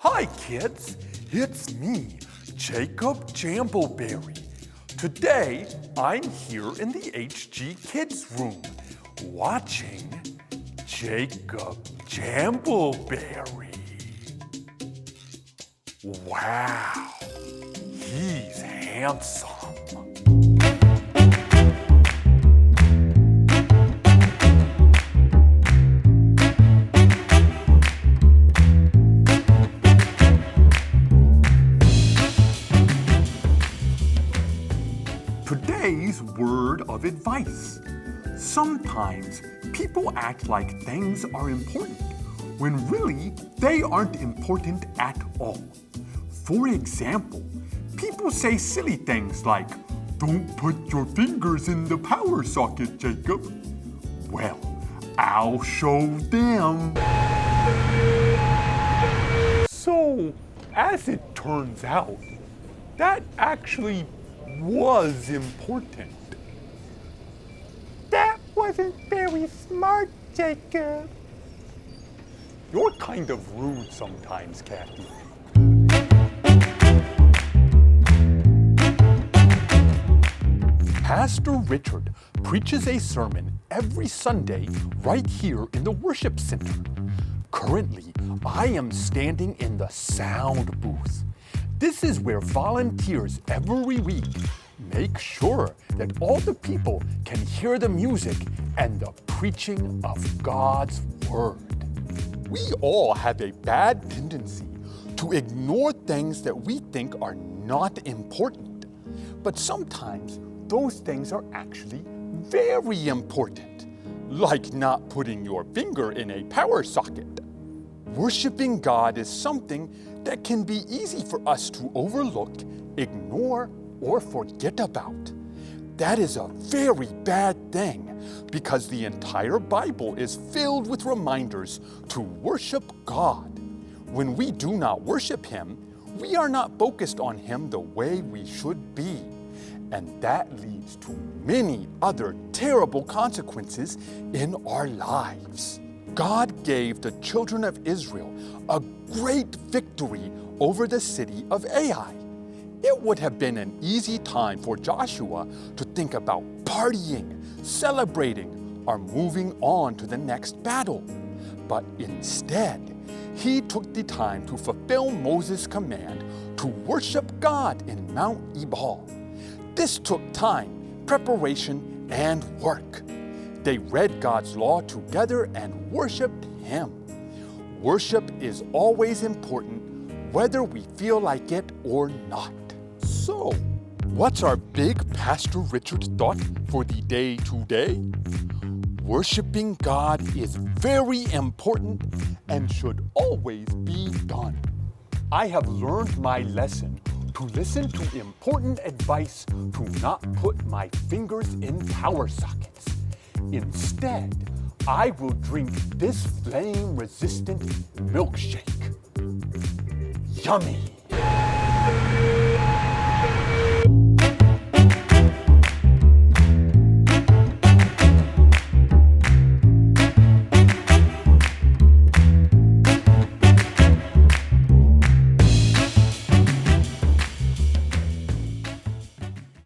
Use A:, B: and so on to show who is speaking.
A: Hi kids, it's me, Jacob Jambleberry. Today, I'm here in the HG Kids room, watching Jacob Jambleberry. Wow, he's handsome. Today's word of advice. Sometimes people act like things are important when really they aren't important at all. For example, people say silly things like, "Don't put your fingers in the power socket, Jacob." Well, I'll show them. So, as it turns out, that actually was important.
B: That wasn't very smart, Jacob.
A: You're kind of rude sometimes, Kathy. Pastor Richard preaches a sermon every Sunday right here in the worship center. Currently, I am standing in the sound booth. This is where volunteers every week make sure that all the people can hear the music and the preaching of God's Word. We all have a bad tendency to ignore things that we think are not important. But sometimes those things are actually very important, like not putting your finger in a power socket. Worshiping God is something that can be easy for us to overlook, ignore, or forget about. That is a very bad thing because the entire Bible is filled with reminders to worship God. When we do not worship Him, we are not focused on Him the way we should be. And that leads to many other terrible consequences in our lives. God gave the children of Israel a great victory over the city of Ai. It would have been an easy time for Joshua to think about partying, celebrating, or moving on to the next battle. But instead, he took the time to fulfill Moses' command to worship God in Mount Ebal. This took time, preparation, and work. They read God's law together and worshiped Him. Worship is always important, whether we feel like it or not. So, what's our big Pastor Richard thought for the day today? Worshiping God is very important and should always be done. I have learned my lesson to listen to important advice to not put my fingers in power sockets. Instead, I will drink this flame-resistant milkshake. Yummy!